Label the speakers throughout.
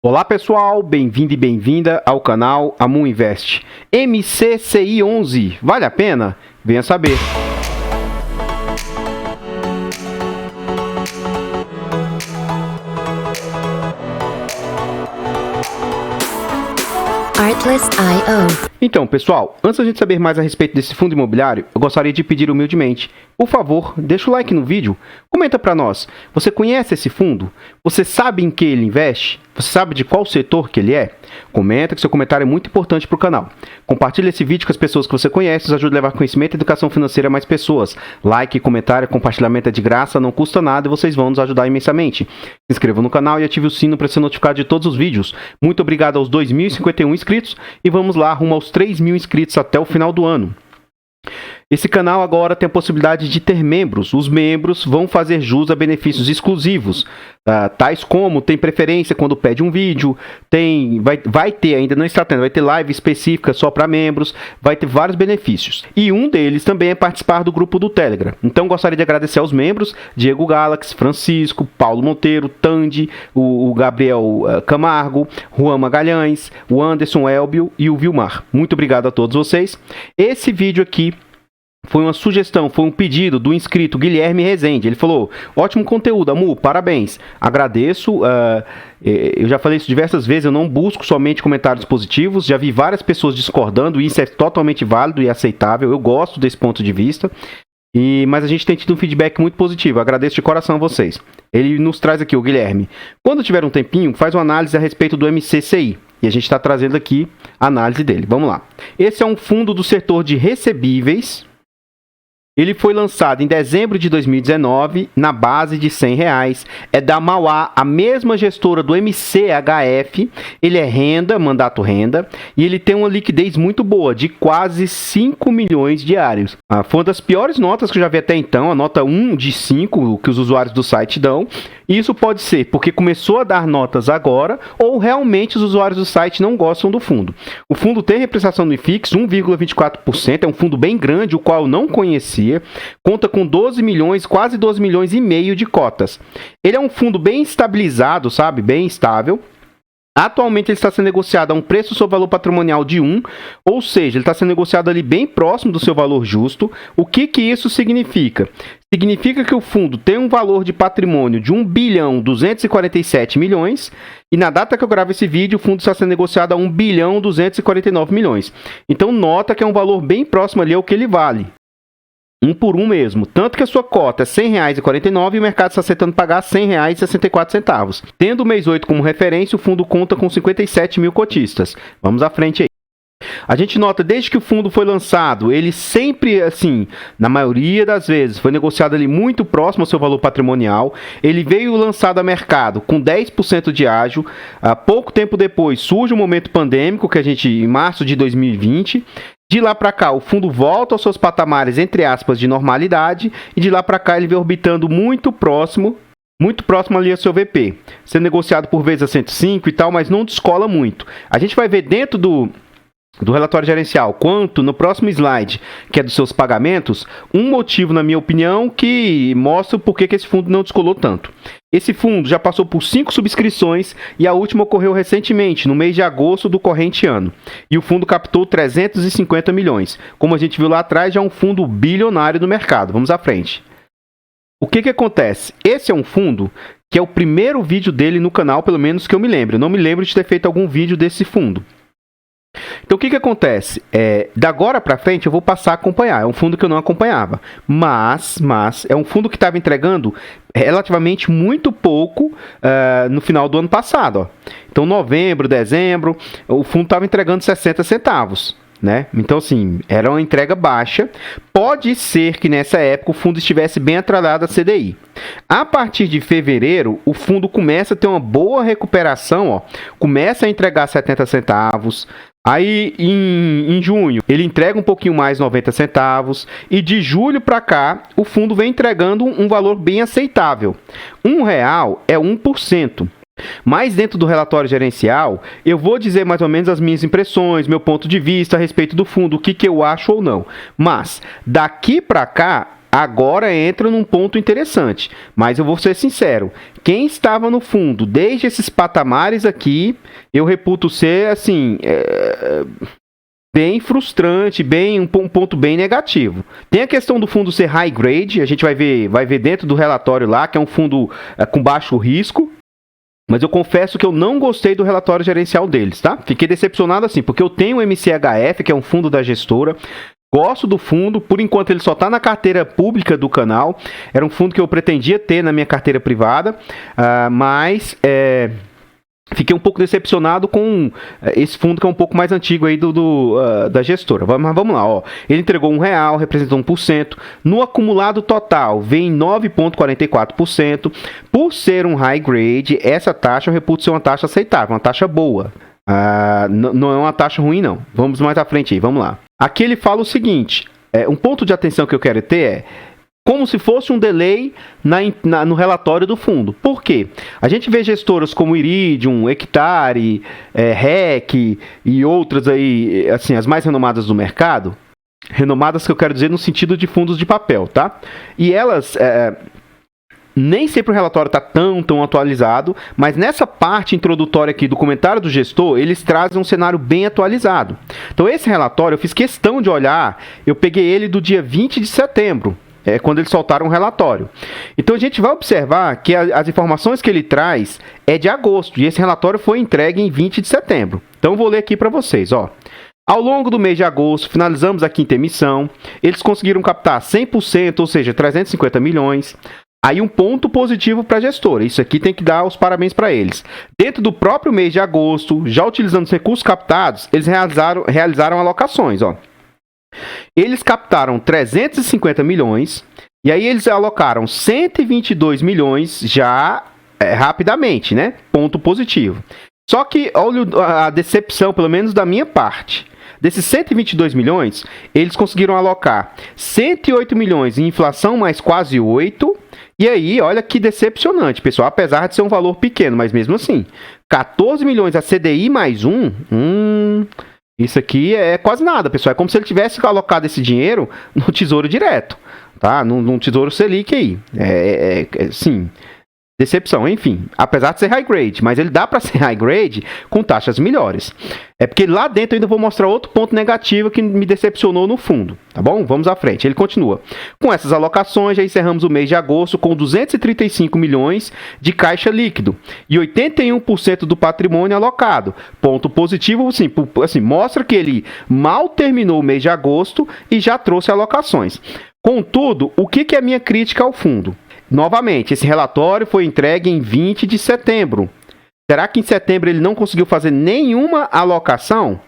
Speaker 1: Olá pessoal, bem-vindo e bem-vinda ao canal Amun Invest. MCCI 11, vale a pena? Venha saber.
Speaker 2: Artlist.io.
Speaker 1: Então, pessoal, antes da gente saber mais a respeito desse fundo imobiliário, eu gostaria de pedir humildemente, por favor, deixa o like no vídeo, comenta para nós, você conhece esse fundo? Você sabe em que ele investe? Você sabe de qual setor que ele é? Comenta, que seu comentário é muito importante para o canal. Compartilhe esse vídeo com as pessoas que você conhece, nos ajuda a levar conhecimento e educação financeira a mais pessoas. Like, comentário, compartilhamento é de graça, não custa nada e vocês vão nos ajudar imensamente. Se inscreva no canal e ative o sino para ser notificado de todos os vídeos. Muito obrigado aos 2.051 inscritos e vamos lá, rumo aos 3.000 inscritos até o final do ano. Esse canal agora tem a possibilidade de ter membros. Os membros vão fazer jus a benefícios exclusivos, tais como tem preferência quando pede um vídeo, vai ter, ainda não está tendo, vai ter live específica só para membros, vai ter vários benefícios. E um deles também é participar do grupo do Telegram. Então gostaria de agradecer aos membros, Diego Galaxy, Francisco, Paulo Monteiro, Tandy, o Gabriel Camargo, Juan Magalhães, o Anderson Elbio e o Vilmar. Muito obrigado a todos vocês. Esse vídeo aqui foi uma sugestão, foi um pedido do inscrito Guilherme Rezende. Ele falou, ótimo conteúdo, Amu, parabéns. Agradeço, eu já falei isso diversas vezes, eu não busco somente comentários positivos, já vi várias pessoas discordando, e isso é totalmente válido e aceitável, eu gosto desse ponto de vista. Mas a gente tem tido um feedback muito positivo, agradeço de coração a vocês. Ele nos traz aqui, o Guilherme, quando tiver um tempinho, faz uma análise a respeito do MCCI. E a gente está trazendo aqui a análise dele, vamos lá. Esse é um fundo do setor de recebíveis. Ele foi lançado em dezembro de 2019, na base de R$100. É da Mauá, a mesma gestora do MCHF. Ele é renda, mandato renda, e ele tem uma liquidez muito boa, de quase 5 milhões diários. Foi uma das piores notas que eu já vi até então, a nota 1 de 5 que os usuários do site dão. E isso pode ser porque começou a dar notas agora, ou realmente os usuários do site não gostam do fundo. O fundo tem repreciação no IFIX, 1,24%, é um fundo bem grande, o qual eu não conhecia. Conta com 12 milhões, quase 12 milhões e meio de cotas. Ele é um fundo bem estabilizado, sabe? Bem estável. Atualmente ele está sendo negociado a um preço sobre valor patrimonial de 1, ou seja, ele está sendo negociado ali bem próximo do seu valor justo. O que isso significa? Significa que o fundo tem um valor de patrimônio de 1.247 milhões e na data que eu gravo esse vídeo o fundo está sendo negociado a 1.249 milhões. Então nota que é um valor bem próximo ali ao que ele vale. 1 por 1 mesmo, tanto que a sua cota é R$100,49 e o mercado está aceitando pagar R$100,64. Tendo o mês 8 como referência, o fundo conta com 57 mil cotistas. Vamos à frente aí. A gente nota, desde que o fundo foi lançado, ele sempre, assim, na maioria das vezes, foi negociado ali muito próximo ao seu valor patrimonial. Ele veio lançado a mercado com 10% de ágio. Pouco tempo depois, surge o momento pandêmico, que a gente, em março de 2020... De lá para cá, o fundo volta aos seus patamares, entre aspas, de normalidade, e de lá para cá ele vem orbitando muito próximo ali ao seu VP, sendo negociado por vezes a 105 e tal, mas não descola muito. A gente vai ver dentro do relatório gerencial, quanto no próximo slide, que é dos seus pagamentos, um motivo, na minha opinião, que mostra por que esse fundo não descolou tanto. Esse fundo já passou por 5 subscrições e a última ocorreu recentemente, no mês de agosto do corrente ano. E o fundo captou 350 milhões. Como a gente viu lá atrás, já é um fundo bilionário do mercado. Vamos à frente. O que acontece? Esse é um fundo que é o primeiro vídeo dele no canal, pelo menos que eu me lembro. Eu não me lembro de ter feito algum vídeo desse fundo. Então o que acontece? Da agora para frente eu vou passar a acompanhar. É um fundo que eu não acompanhava. Mas é um fundo que estava entregando relativamente muito pouco no final do ano passado. Ó. Então novembro, dezembro, o fundo estava entregando 60 centavos. Né? Então assim, era uma entrega baixa. Pode ser que nessa época o fundo estivesse bem atrelado à CDI. A partir de fevereiro, o fundo começa a ter uma boa recuperação, ó, começa a entregar 70 centavos. Aí em junho ele entrega um pouquinho mais, 90 centavos. E de julho para cá o fundo vem entregando um valor bem aceitável. R$1 é 1%. Mas dentro do relatório gerencial, eu vou dizer mais ou menos as minhas impressões, meu ponto de vista a respeito do fundo, o que eu acho ou não. Mas daqui para cá, agora entra num ponto interessante. Mas eu vou ser sincero, quem estava no fundo desde esses patamares aqui, eu reputo ser, assim, bem frustrante, um ponto bem negativo. Tem a questão do fundo ser high grade, a gente vai ver dentro do relatório lá, que é um fundo com baixo risco. Mas eu confesso que eu não gostei do relatório gerencial deles, tá? Fiquei decepcionado assim, porque eu tenho o MCHF, que é um fundo da gestora. Gosto do fundo, por enquanto ele só está na carteira pública do canal. Era um fundo que eu pretendia ter na minha carteira privada, mas fiquei um pouco decepcionado com esse fundo que é um pouco mais antigo aí da gestora. Mas vamos lá, ó. Ele entregou R$1, representou 1%. No acumulado total, vem 9,44%. Por ser um high grade, essa taxa eu reputo ser uma taxa aceitável, uma taxa boa. Não é uma taxa ruim, não. Vamos mais à frente aí, vamos lá. Aqui ele fala o seguinte, um ponto de atenção que eu quero ter é como se fosse um delay no relatório do fundo. Por quê? A gente vê gestoras como Iridium, Hectare, REC e outras aí, assim, as mais renomadas do mercado. Renomadas que eu quero dizer no sentido de fundos de papel, tá? E elas... nem sempre o relatório está tão atualizado, mas nessa parte introdutória aqui do comentário do gestor, eles trazem um cenário bem atualizado. Então esse relatório, eu fiz questão de olhar, eu peguei ele do dia 20 de setembro, quando eles soltaram o relatório. Então a gente vai observar que as informações que ele traz é de agosto, e esse relatório foi entregue em 20 de setembro. Então eu vou ler aqui para vocês, ó. Ao longo do mês de agosto, finalizamos a quinta emissão, eles conseguiram captar 100%, ou seja, 350 milhões. Aí um ponto positivo para a gestora, isso aqui tem que dar os parabéns para eles. Dentro do próprio mês de agosto, já utilizando os recursos captados, eles realizaram alocações. Ó. Eles captaram 350 milhões, e aí eles alocaram 122 milhões já rapidamente, né? Ponto positivo. Só que olha a decepção, pelo menos da minha parte. Desses 122 milhões, eles conseguiram alocar 108 milhões em inflação mais quase 8. E aí, olha que decepcionante, pessoal. Apesar de ser um valor pequeno, mas mesmo assim. 14 milhões a CDI mais 1. Isso aqui é quase nada, pessoal. É como se ele tivesse alocado esse dinheiro no Tesouro Direto. Tá? Num Tesouro Selic aí. Sim. Decepção, enfim, apesar de ser high grade, mas ele dá para ser high grade com taxas melhores. É porque lá dentro eu ainda vou mostrar outro ponto negativo que me decepcionou no fundo, tá bom? Vamos à frente, ele continua. Com essas alocações, já encerramos o mês de agosto com 235 milhões de caixa líquido e 81% do patrimônio alocado. Ponto positivo, assim, mostra que ele mal terminou o mês de agosto e já trouxe alocações. Contudo, o que é a minha crítica ao fundo? Novamente, esse relatório foi entregue em 20 de setembro. Será que em setembro ele não conseguiu fazer nenhuma alocação?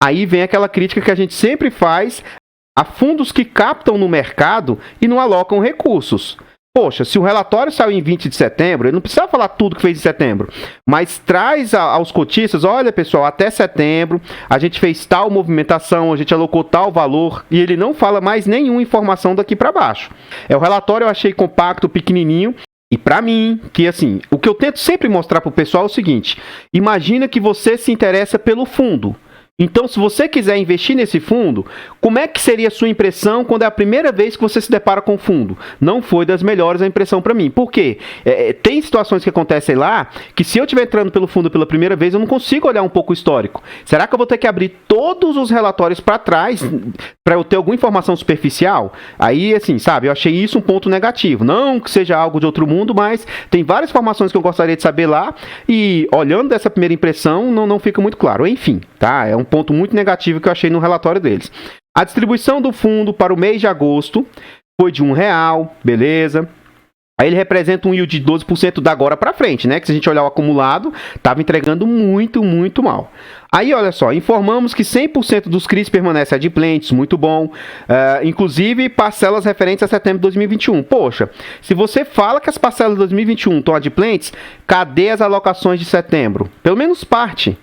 Speaker 1: Aí vem aquela crítica que a gente sempre faz a fundos que captam no mercado e não alocam recursos. Poxa, se o relatório saiu em 20 de setembro, ele não precisa falar tudo que fez em setembro, mas traz aos cotistas, olha pessoal, até setembro a gente fez tal movimentação, a gente alocou tal valor, e ele não fala mais nenhuma informação daqui para baixo. O relatório eu achei compacto, pequenininho, e para mim, que assim, o que eu tento sempre mostrar para o pessoal é o seguinte, imagina que você se interessa pelo fundo. Então, se você quiser investir nesse fundo, como é que seria a sua impressão quando é a primeira vez que você se depara com o fundo? Não foi das melhores a impressão para mim. Por quê? Tem situações que acontecem lá que se eu estiver entrando pelo fundo pela primeira vez, eu não consigo olhar um pouco o histórico. Será que eu vou ter que abrir todos os relatórios para trás para eu ter alguma informação superficial? Aí, assim, sabe, eu achei isso um ponto negativo. Não que seja algo de outro mundo, mas tem várias informações que eu gostaria de saber lá e olhando dessa primeira impressão, não fica muito claro. Enfim, tá? É um ponto muito negativo que eu achei no relatório deles. A distribuição do fundo para o mês de agosto foi de R$1, beleza. Aí ele representa um yield de 12% da agora para frente, né? Que se a gente olhar o acumulado, estava entregando muito, muito mal. Aí, olha só, informamos que 100% dos CRIs permanecem adimplentes, muito bom. Inclusive, parcelas referentes a setembro de 2021. Poxa, se você fala que as parcelas de 2021 estão adimplentes, cadê as alocações de setembro? Pelo menos parte.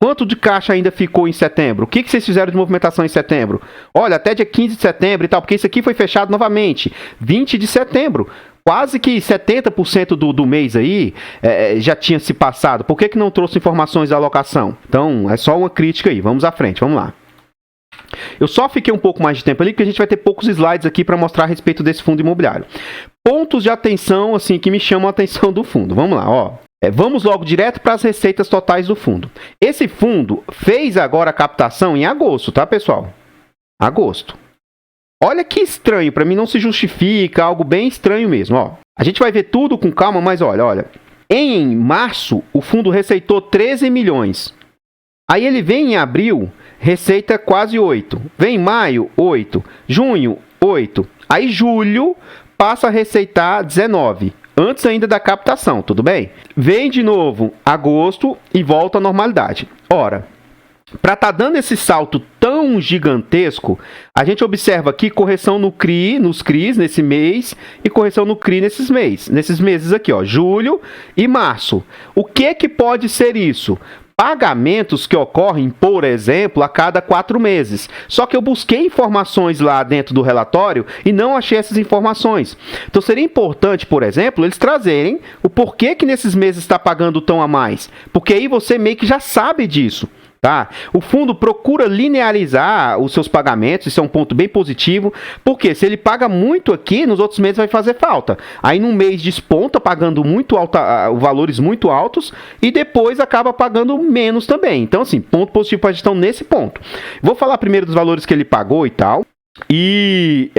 Speaker 1: Quanto de caixa ainda ficou em setembro? O que vocês fizeram de movimentação em setembro? Olha, até dia 15 de setembro e tal, porque isso aqui foi fechado novamente. 20 de setembro. Quase que 70% do mês aí já tinha se passado. Por que não trouxe informações da alocação? Então, é só uma crítica aí. Vamos à frente, vamos lá. Eu só fiquei um pouco mais de tempo ali, porque a gente vai ter poucos slides aqui para mostrar a respeito desse fundo imobiliário. Pontos de atenção, assim, que me chamam a atenção do fundo. Vamos lá, ó. Vamos logo direto para as receitas totais do fundo. Esse fundo fez agora a captação em agosto, tá, pessoal? Agosto. Olha que estranho, para mim não se justifica, algo bem estranho mesmo, ó. A gente vai ver tudo com calma, mas olha. Em março, o fundo receitou 13 milhões. Aí ele vem em abril, receita quase 8. Vem em maio, 8. Junho, 8. Aí julho passa a receitar 19. Antes ainda da captação, tudo bem? Vem de novo agosto e volta à normalidade. Ora, para estar dando esse salto tão gigantesco, a gente observa aqui correção no CRI, nos CRIs nesse mês e correção no CRI nesses meses aqui, ó, julho e março. O que pode ser isso? Pagamentos que ocorrem, por exemplo, a cada 4 meses. Só que eu busquei informações lá dentro do relatório e não achei essas informações. Então seria importante, por exemplo, eles trazerem o porquê que nesses meses está pagando tão a mais. Porque aí você meio que já sabe disso. Tá? O fundo procura linearizar os seus pagamentos, isso é um ponto bem positivo, porque se ele paga muito aqui, nos outros meses vai fazer falta. Aí num mês desponta pagando valores muito altos e depois acaba pagando menos também. Então assim, ponto positivo para a gestão nesse ponto. Vou falar primeiro dos valores que ele pagou e tal. E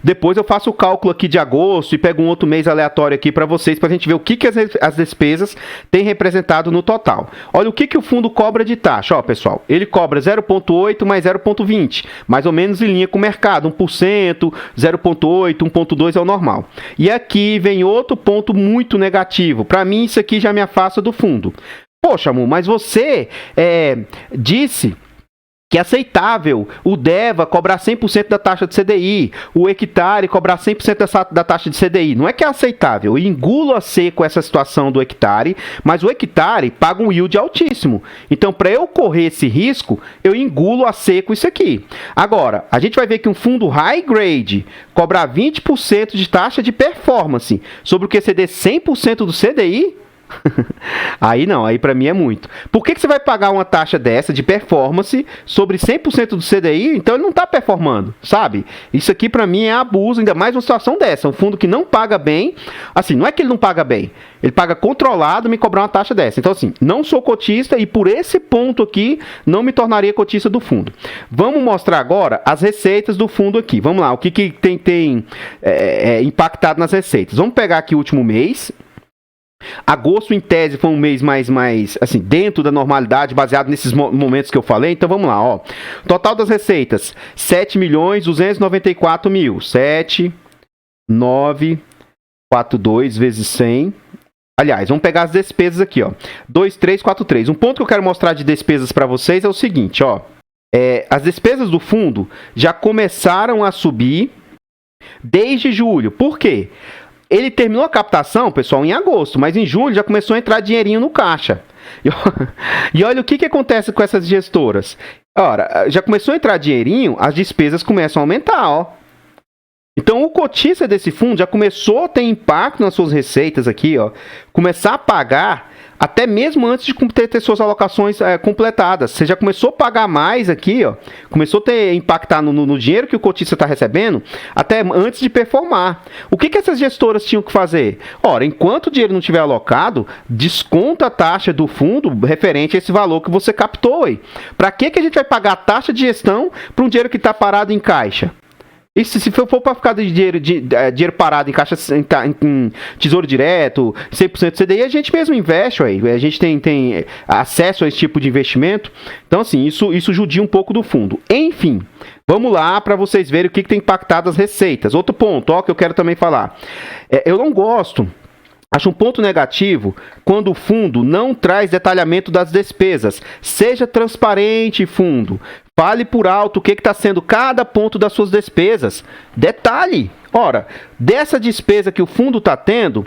Speaker 1: depois eu faço o cálculo aqui de agosto e pego um outro mês aleatório aqui para vocês, para a gente ver o que as despesas têm representado no total. Olha o que o fundo cobra de taxa, ó, pessoal. Ele cobra 0,8 mais 0,20, mais ou menos em linha com o mercado, 1%, 0,8, 1,2 é o normal. E aqui vem outro ponto muito negativo. Para mim isso aqui já me afasta do fundo. Poxa, amor, mas você disse que é aceitável o DEVA cobrar 100% da taxa de CDI, o hectare cobrar 100% da taxa de CDI. Não é que é aceitável, eu engulo a seco essa situação do hectare, mas o hectare paga um yield altíssimo. Então, para eu correr esse risco, eu engulo a seco isso aqui. Agora, a gente vai ver que um fundo high grade cobrar 20% de taxa de performance sobre o QCD 100% do CDI, aí não, aí para mim é muito. Por que você vai pagar uma taxa dessa de performance sobre 100% do CDI? Então ele não está performando, sabe? Isso aqui para mim é abuso, ainda mais uma situação dessa. Um fundo que não paga bem, assim, não é que ele não paga bem, ele paga controlado me cobrar uma taxa dessa. Então assim, não sou cotista e por esse ponto aqui não me tornaria cotista do fundo. Vamos mostrar agora as receitas do fundo aqui. Vamos lá, o que tem impactado nas receitas. Vamos pegar aqui o último mês. Agosto, em tese, foi um mês mais assim, dentro da normalidade, baseado nesses momentos que eu falei. Então, vamos lá, ó. Total das receitas, 7.294.000. 7.942 vezes 100. Aliás, vamos pegar as despesas aqui, ó. 2.343. Um ponto que eu quero mostrar de despesas para vocês é o seguinte, ó. As despesas do fundo já começaram a subir desde julho. Por quê? Ele terminou a captação, pessoal, em agosto, mas em julho já começou a entrar dinheirinho no caixa. E olha o que acontece com essas gestoras. Ora, já começou a entrar dinheirinho, as despesas começam a aumentar, ó. Então, o cotista desse fundo já começou a ter impacto nas suas receitas aqui, ó. Começar a pagar até mesmo antes de ter suas alocações completadas. Você já começou a pagar mais aqui, ó. Começou a impactar no dinheiro que o cotista está recebendo até antes de performar. O que essas gestoras tinham que fazer? Ora, enquanto o dinheiro não estiver alocado, desconta a taxa do fundo referente a esse valor que você captou. Para que a gente vai pagar a taxa de gestão para um dinheiro que está parado em caixa? E se for para ficar de dinheiro parado em caixa, em tesouro direto, 100% CDI, a gente mesmo investe, a gente tem acesso a esse tipo de investimento. Então, assim, isso judia um pouco do fundo. Enfim, vamos lá para vocês verem o que tem impactado as receitas. Outro ponto, ó, que eu quero também falar. Eu não gosto. Acho um ponto negativo quando o fundo não traz detalhamento das despesas. Seja transparente, fundo. Fale por alto o que está sendo cada ponto das suas despesas. Detalhe. Ora, dessa despesa que o fundo está tendo,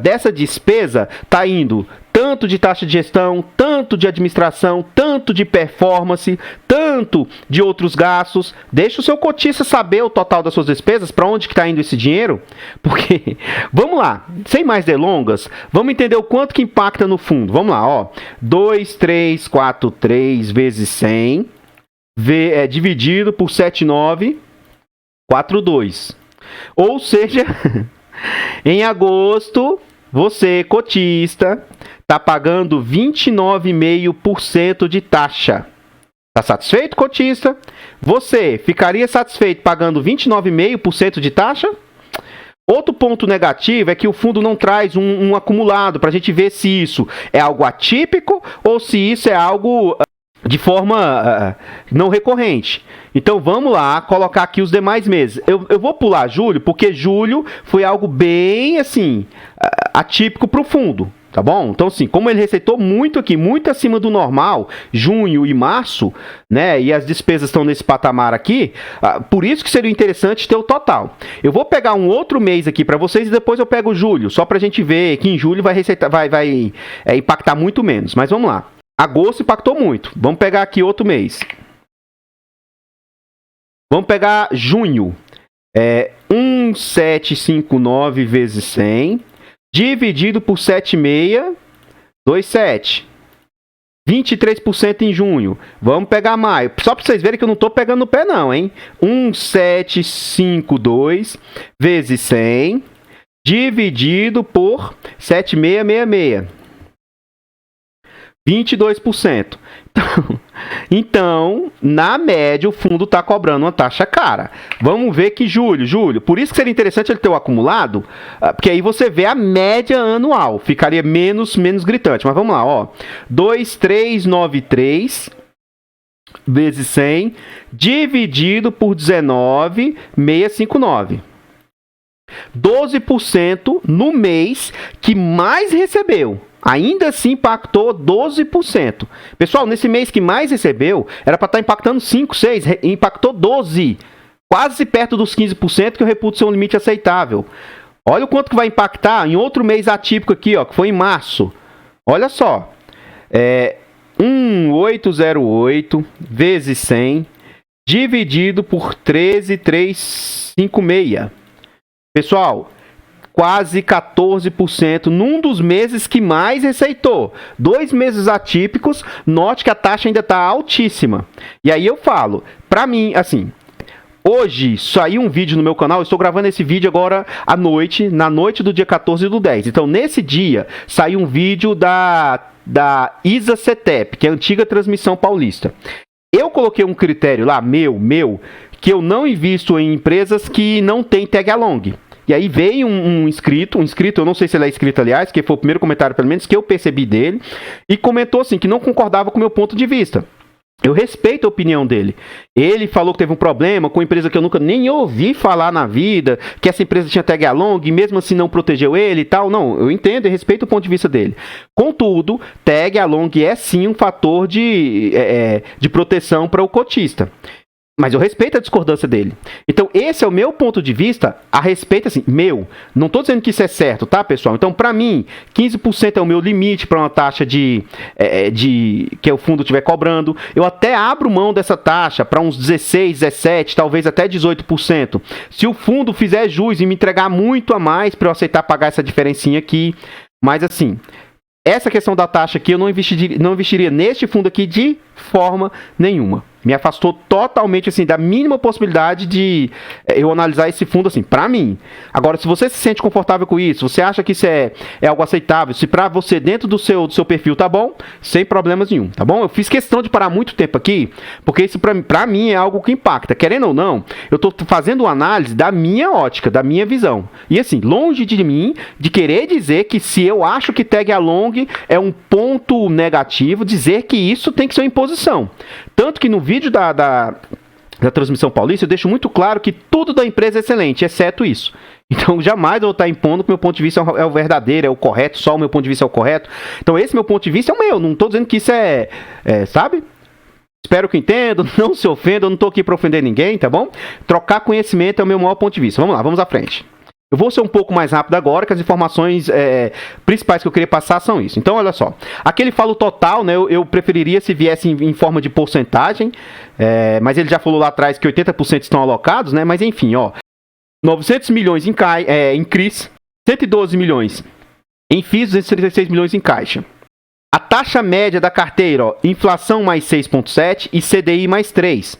Speaker 1: dessa despesa está indo tanto de taxa de gestão, tanto de administração, tanto de performance, tanto de outros gastos. Deixa o seu cotista saber o total das suas despesas, para onde que está indo esse dinheiro. Porque, vamos lá, sem mais delongas, vamos entender o quanto que impacta no fundo. Vamos lá, ó. 2.343 vezes 100. dividido por 7942. Ou seja, em agosto, você, cotista, está pagando 29,5% de taxa. Está satisfeito, cotista? Você ficaria satisfeito pagando 29,5% de taxa? Outro ponto negativo é que o fundo não traz um acumulado para a gente ver se isso é algo atípico ou se isso é algo de forma não recorrente. Então vamos lá colocar aqui os demais meses. Eu vou pular julho porque julho foi algo bem assim atípico para o fundo. Tá bom? Então, assim, como ele receitou muito aqui, muito acima do normal, junho e março, né? E as despesas estão nesse patamar aqui, por isso que seria interessante ter o total. Eu vou pegar um outro mês aqui para vocês e depois eu pego julho, só pra gente ver que em julho vai impactar muito menos. Mas vamos lá. Agosto impactou muito. Vamos pegar aqui outro mês. Vamos pegar junho. 1,759 vezes 100. Dividido por 7,627. 23% em junho. Vamos pegar maio. Só para vocês verem que eu não estou pegando no pé não, hein? 1,752 vezes 100. Dividido por 7,666. 22%. Então, na média, o fundo está cobrando uma taxa cara. Vamos ver que julho. Por isso que seria interessante ele ter o acumulado, porque aí você vê a média anual. Ficaria menos gritante. Mas vamos lá, ó. 2,393 vezes 100 dividido por 19,659. 12% no mês que mais recebeu. Ainda assim impactou 12%. Pessoal, nesse mês que mais recebeu, era para estar impactando 5, 6, impactou 12%. Quase perto dos 15%, que eu reputo ser um limite aceitável. Olha o quanto que vai impactar em outro mês atípico aqui, ó, que foi em março. Olha só. 1,808 vezes 100 dividido por 13,356. Pessoal, quase 14% num dos meses que mais receitou. 2 meses atípicos, note que a taxa ainda está altíssima. E aí eu falo, para mim, assim, hoje saiu um vídeo no meu canal, eu estou gravando esse vídeo agora à noite, na noite do dia 14 do 10. Então, nesse dia, saiu um vídeo da ISA-CETEP, que é a antiga Transmissão Paulista. Eu coloquei um critério lá, meu, que eu não invisto em empresas que não têm tag along. E aí veio um inscrito, eu não sei se ele é inscrito, aliás, que foi o primeiro comentário, pelo menos, que eu percebi dele, e comentou assim, que não concordava com o meu ponto de vista. Eu respeito a opinião dele. Ele falou que teve um problema com uma empresa que eu nunca nem ouvi falar na vida, que essa empresa tinha tag along e mesmo assim não protegeu ele e tal. Não, eu entendo e respeito o ponto de vista dele. Contudo, tag along é sim um fator de proteção para o cotista. Mas eu respeito a discordância dele. Então, esse é o meu ponto de vista a respeito, assim, não estou dizendo que isso é certo, tá, pessoal? Então, para mim, 15% é o meu limite para uma taxa que o fundo estiver cobrando. Eu até abro mão dessa taxa para uns 16, 17, talvez até 18%. Se o fundo fizer jus e me entregar muito a mais para eu aceitar pagar essa diferencinha aqui. Mas, assim, essa questão da taxa aqui eu não investiria neste fundo aqui de forma nenhuma. Me afastou totalmente, assim, da mínima possibilidade de eu analisar esse fundo, assim, pra mim. Agora, se você se sente confortável com isso, você acha que isso é algo aceitável, se pra você, dentro do seu perfil, tá bom, sem problemas nenhum, tá bom? Eu fiz questão de parar muito tempo aqui, porque isso pra mim é algo que impacta. Querendo ou não, eu tô fazendo uma análise da minha ótica, da minha visão. E, assim, longe de mim de querer dizer que se eu acho que tag along é um ponto negativo, dizer que isso tem que ser uma imposição. Tanto que no vídeo da Transmissão Paulista eu deixo muito claro que tudo da empresa é excelente, exceto isso. Então jamais eu vou estar impondo que o meu ponto de vista é o verdadeiro, é o correto, só o meu ponto de vista é o correto. Então esse meu ponto de vista é o meu, não estou dizendo que isso sabe? Espero que entendam, não se ofendam, eu não estou aqui para ofender ninguém, tá bom? Trocar conhecimento é o meu maior ponto de vista. Vamos lá, vamos à frente. Eu vou ser um pouco mais rápido agora, que as informações principais que eu queria passar são isso. Então, olha só. Aqui ele fala o total, né? Eu preferiria se viesse em forma de porcentagem, mas ele já falou lá atrás que 80% estão alocados, né? Mas enfim, ó. 900 milhões em CRIs, 112 milhões em FIIs, 236 milhões em caixa. A taxa média da carteira, ó, inflação mais 6,7 e CDI mais 3.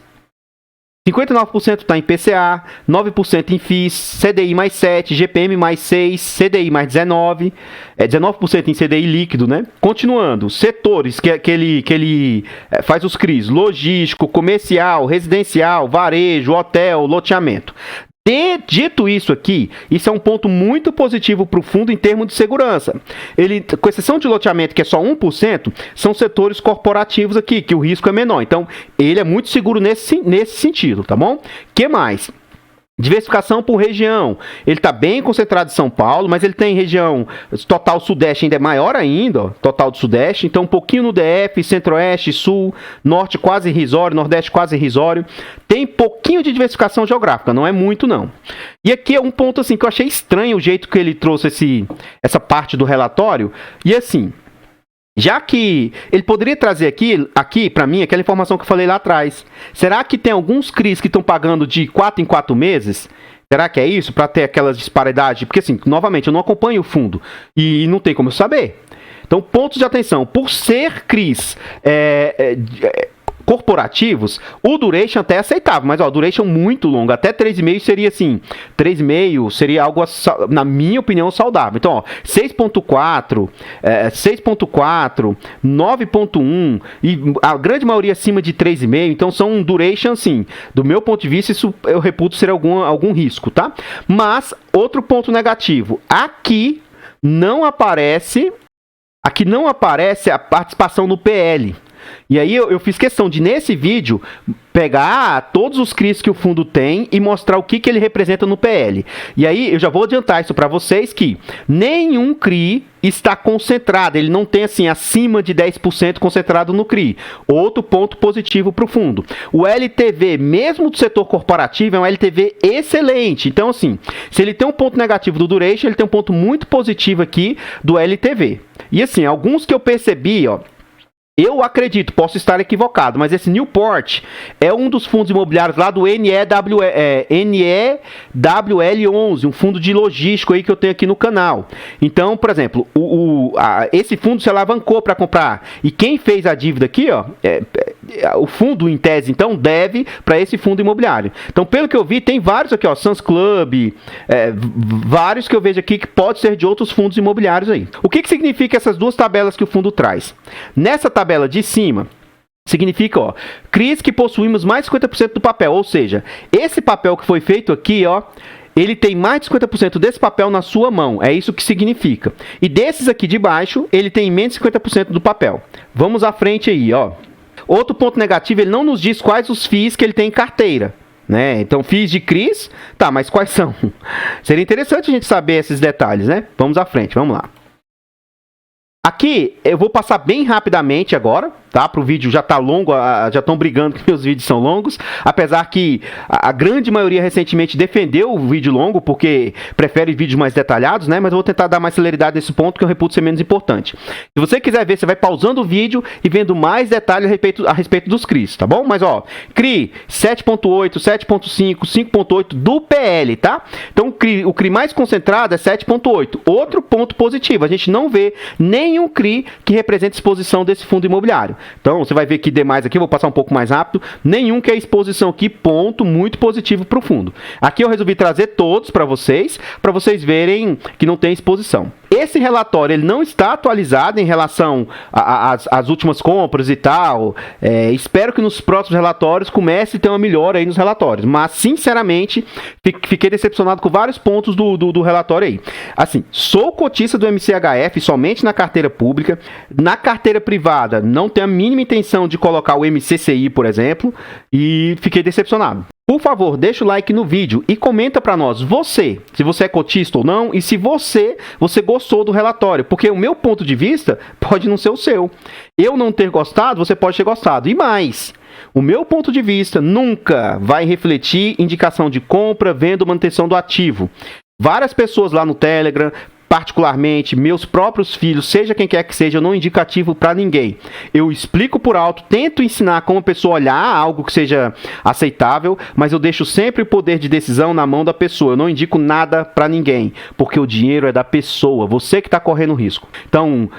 Speaker 1: 59% está em PCA, 9% em FIIs, CDI mais 7, GPM mais 6, CDI mais 19, 19% em CDI líquido, né? Continuando, setores que ele faz os CRIs, logístico, comercial, residencial, varejo, hotel, loteamento. Dito isso aqui, isso é um ponto muito positivo para o fundo em termos de segurança. Ele, com exceção de loteamento, que é só 1%, são setores corporativos aqui, que o risco é menor. Então, ele é muito seguro nesse sentido, tá bom? O que mais? Diversificação por região. Ele está bem concentrado em São Paulo, mas ele tem região total sudeste ainda é maior ainda, ó, total do sudeste, então um pouquinho no DF, centro-oeste, sul, norte quase irrisório, nordeste quase irrisório. Tem pouquinho de diversificação geográfica, não é muito não. E aqui é um ponto assim que eu achei estranho o jeito que ele trouxe essa parte do relatório, e assim, já que ele poderia trazer aqui para mim aquela informação que eu falei lá atrás. Será que tem alguns CRIs que estão pagando de 4 em 4 meses? Será que é isso? Para ter aquelas disparidades? Porque assim, novamente, eu não acompanho o fundo e não tem como eu saber. Então, pontos de atenção. Por ser CRIs corporativos, o duration até é aceitável, mas ó, duration muito longo, até 3,5 seria assim, 3,5 seria algo, na minha opinião, saudável. Então, ó, 6.4, 6.4, 9.1 e a grande maioria acima de 3,5, então são um duration, assim, do meu ponto de vista, isso eu reputo ser algum risco, tá? Mas, outro ponto negativo, aqui não aparece a participação no PL. E aí eu fiz questão de, nesse vídeo, pegar todos os CRIs que o fundo tem e mostrar o que ele representa no PL. E aí eu já vou adiantar isso para vocês que nenhum CRI está concentrado, ele não tem assim acima de 10% concentrado no CRI. Outro ponto positivo para o fundo. O LTV, mesmo do setor corporativo, é um LTV excelente. Então assim, se ele tem um ponto negativo do duration, ele tem um ponto muito positivo aqui do LTV. E assim, alguns que eu percebi, ó, eu acredito, posso estar equivocado, mas esse Newport é um dos fundos imobiliários lá do NEWL11, um fundo de logístico aí que eu tenho aqui no canal. Então, por exemplo, esse fundo se alavancou para comprar. E quem fez a dívida aqui, ó, o fundo, em tese, então, deve para esse fundo imobiliário. Então, pelo que eu vi, tem vários aqui, ó, Suns Club, vários que eu vejo aqui que pode ser de outros fundos imobiliários aí. O que significa essas duas tabelas que o fundo traz? Nessa tabela de cima, significa, ó, CRIs que possuímos mais de 50% do papel, ou seja, esse papel que foi feito aqui, ó, ele tem mais de 50% desse papel na sua mão, é isso que significa. E desses aqui de baixo, ele tem menos de 50% do papel. Vamos à frente aí, ó. Outro ponto negativo, ele não nos diz quais os FIIs que ele tem em carteira, né? Então, FIIs de CRIs, tá, mas quais são? Seria interessante a gente saber esses detalhes, né? Vamos à frente, vamos lá. Aqui, eu vou passar bem rapidamente agora, tá? Para o vídeo já tá longo, já estão brigando que meus vídeos são longos, apesar que a grande maioria recentemente defendeu o vídeo longo, porque prefere vídeos mais detalhados, né? Mas eu vou tentar dar mais celeridade nesse ponto, que eu reputo ser menos importante. Se você quiser ver, você vai pausando o vídeo e vendo mais detalhes a respeito dos CRIs, tá bom? Mas, ó, CRI 7.8, 7.5, 5.8 do PL, tá? Então, o CRI mais concentrado é 7.8. Outro ponto positivo, a gente não vê nenhum CRI que represente exposição desse fundo imobiliário. Então, você vai ver que demais aqui, vou passar um pouco mais rápido, nenhum que é exposição aqui, ponto muito positivo para o fundo. Aqui eu resolvi trazer todos para vocês verem que não tem exposição. Esse relatório, ele não está atualizado em relação às últimas compras e tal. Espero que nos próximos relatórios comece a ter uma melhora aí nos relatórios. Mas, sinceramente, fiquei decepcionado com vários pontos do relatório aí. Assim, sou cotista do MCHF somente na carteira pública. Na carteira privada, não tenho a mínima intenção de colocar o MCCI, por exemplo. E fiquei decepcionado. Por favor, deixa o like no vídeo e comenta para nós, se você é cotista ou não, e se você gostou do relatório, porque o meu ponto de vista pode não ser o seu. Eu não ter gostado, você pode ter gostado. E mais, o meu ponto de vista nunca vai refletir indicação de compra, venda ou manutenção do ativo. Várias pessoas lá no Telegram particularmente, meus próprios filhos, seja quem quer que seja, eu não indico ativo para ninguém. Eu explico por alto, tento ensinar como a pessoa olhar algo que seja aceitável, mas eu deixo sempre o poder de decisão na mão da pessoa. Eu não indico nada para ninguém, porque o dinheiro é da pessoa, você que está correndo risco. Então,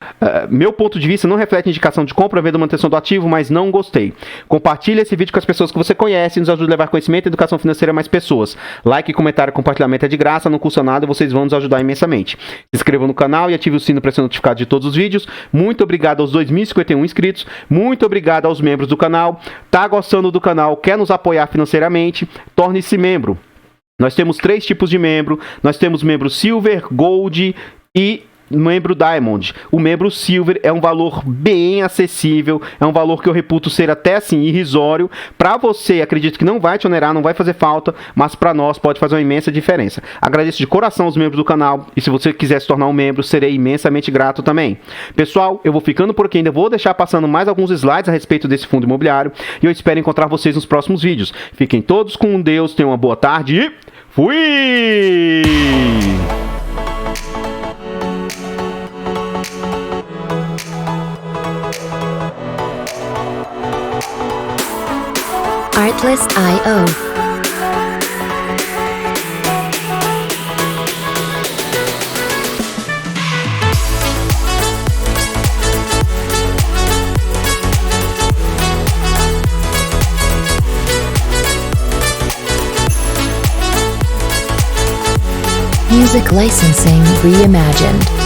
Speaker 1: meu ponto de vista não reflete indicação de compra, venda ou manutenção do ativo, mas não gostei. Compartilhe esse vídeo com as pessoas que você conhece e nos ajude a levar conhecimento e educação financeira a mais pessoas. Like, comentário e compartilhamento é de graça, não custa nada e vocês vão nos ajudar imensamente. Se inscreva no canal e ative o sino para ser notificado de todos os vídeos. Muito obrigado aos 2.051 inscritos. Muito obrigado aos membros do canal. Tá gostando do canal? Quer nos apoiar financeiramente? Torne-se membro. Nós temos 3 tipos de membro. Nós temos membro Silver, Gold e membro Diamond. O membro Silver é um valor bem acessível, é um valor que eu reputo ser até assim irrisório. Para você, acredito que não vai te onerar, não vai fazer falta, mas para nós pode fazer uma imensa diferença. Agradeço de coração aos membros do canal e se você quiser se tornar um membro, serei imensamente grato também. Pessoal, eu vou ficando por aqui, ainda vou deixar passando mais alguns slides a respeito desse fundo imobiliário e eu espero encontrar vocês nos próximos vídeos. Fiquem todos com Deus, tenham uma boa tarde e fui!
Speaker 2: Artlist.io. Music licensing reimagined.